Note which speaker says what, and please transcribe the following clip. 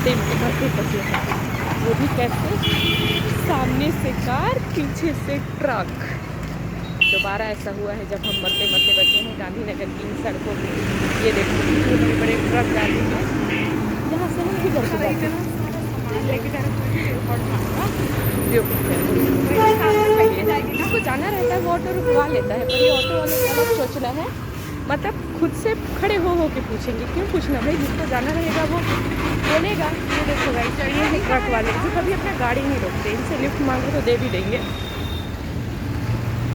Speaker 1: मरते मरते बचे हैं, वो भी कैसे, सामने से कार पीछे से ट्रक। दोबारा ऐसा हुआ है जब हम मरते मरते बचे हैं गांधीनगर की इन सड़कों पर। ये देखो कितने बड़े बड़े ट्रक जा रहे हैं, यहाँ से हम गुजर के जाते हैं। जिसको जाना रहता है वो ऑटो रुकवा लेता है, पर ये ऑटो वाले का अलग सोचना है, मतलब खुद से खड़े हो के पूछेंगे। क्यों पूछना भाई, जिसको जाना रहेगा वो बोलेगा। ये देखो गाइस, ये है ट्रक वाले जो कभी अपना गाड़ी नहीं रोकते, इनसे लिफ्ट मांगो तो दे भी देंगे।